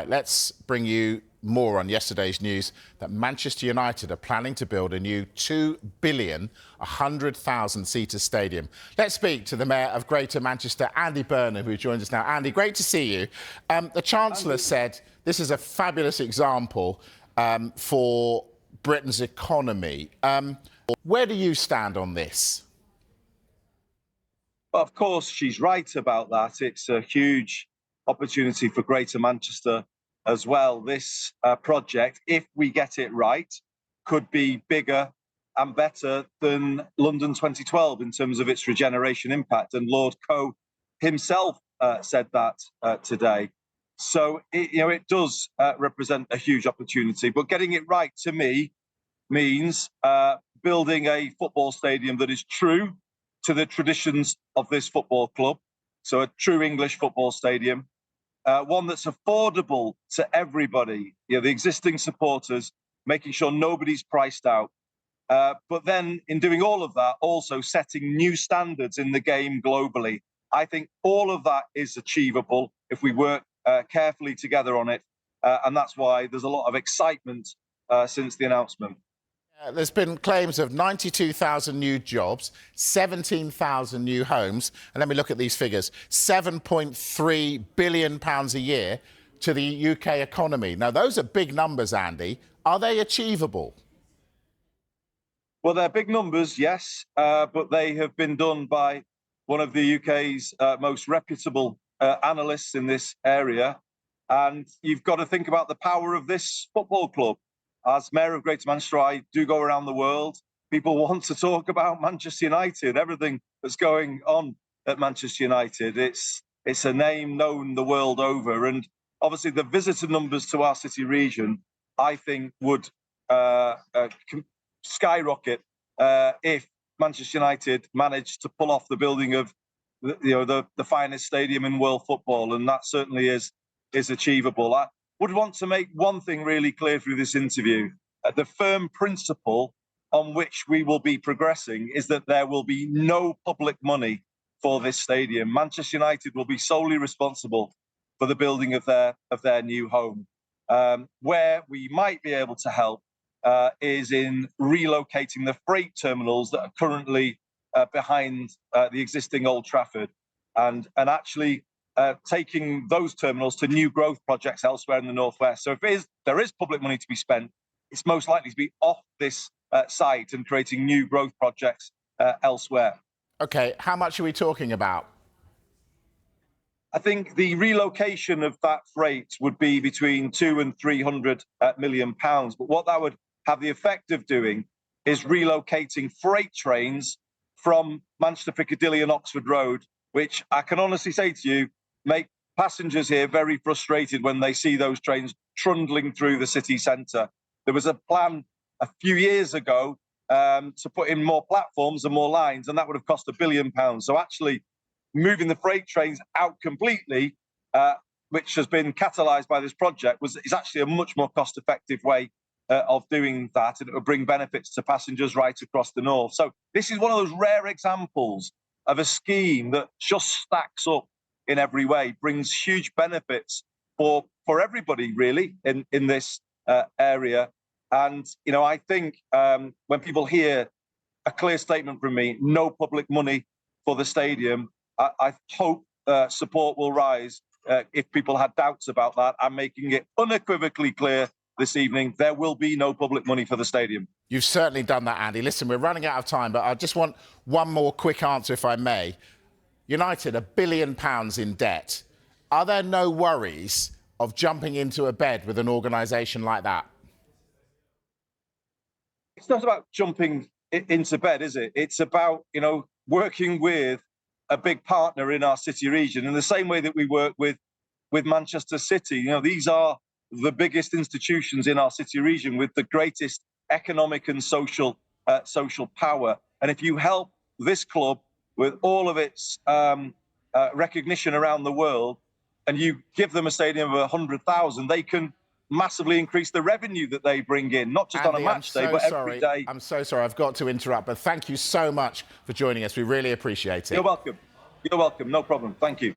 Right, let's bring you more on yesterday's news that Manchester United are planning to build a new £2 billion, 100,000-seater stadium. Let's speak to the Mayor of Greater Manchester, Andy Burnham, who joins us now. Andy, great to see you. The Chancellor said this is a fabulous example for Britain's economy. Where do you stand on this? Well, of course, she's right about that. It's a huge opportunity for Greater Manchester as well. This project, if we get it right, could be bigger and better than London 2012 in terms of its regeneration impact. And Lord Coe himself said that today. So it does represent a huge opportunity. But getting it right, to me, means building a football stadium that is true to the traditions of this football club. So a true English football stadium, one that's affordable to everybody, the existing supporters, making sure nobody's priced out. But then in doing all of that, also setting new standards in the game globally. I think all of that is achievable if we work carefully together on it. And that's why there's a lot of excitement since the announcement. There's been claims of 92,000 new jobs, 17,000 new homes, and let me look at these figures, £7.3 billion a year to the UK economy. Now, those are big numbers, Andy. Are they achievable? Well, they're big numbers, yes, but they have been done by one of the UK's most reputable analysts in this area. And you've got to think about the power of this football club. As Mayor of Greater Manchester, I do go around the world. People want to talk about Manchester United, everything that's going on at Manchester United. It's a name known the world over. And obviously the visitor numbers to our city region, I think, would skyrocket if Manchester United managed to pull off the building of the finest stadium in world football. And that certainly is achievable. I would want to make one thing really clear through this interview. The firm principle on which we will be progressing is that there will be no public money for this stadium. Manchester United will be solely responsible for the building of their new home. Where we might be able to help is in relocating the freight terminals that are currently behind the existing Old Trafford, and actually taking those terminals to new growth projects elsewhere in the northwest. So if there is public money to be spent, it's most likely to be off this site and creating new growth projects elsewhere. OK, how much are we talking about? I think the relocation of that freight would be between £200 and £300 million. But what that would have the effect of doing is relocating freight trains from Manchester Piccadilly and Oxford Road, which I can honestly say to you, make passengers here very frustrated when they see those trains trundling through the city centre. There was a plan a few years ago to put in more platforms and more lines, and that would have cost £1 billion. So actually moving the freight trains out completely, which has been catalysed by this project, is actually a much more cost-effective way of doing that, and it would bring benefits to passengers right across the north. So this is one of those rare examples of a scheme that just stacks up in every way, brings huge benefits for everybody really in this area. And I think when people hear a clear statement from me, no public money for the stadium, I hope support will rise. If people had doubts about that, I'm making it unequivocally clear this evening, there will be no public money for the stadium. You've certainly done that, Andy. Listen, we're running out of time, but I just want one more quick answer, if I may. United, £1 billion in debt. Are there no worries of jumping into a bed with an organisation like that? It's not about jumping into bed, is it? It's about, working with a big partner in our city region in the same way that we work with Manchester City. These are the biggest institutions in our city region with the greatest economic and social power. And if you help this club with all of its recognition around the world, and you give them a stadium of 100,000, they can massively increase the revenue that they bring in, not just Andy, on a match day, but every day. I'm so sorry, I've got to interrupt, but thank you so much for joining us. We really appreciate it. You're welcome. You're welcome. No problem. Thank you.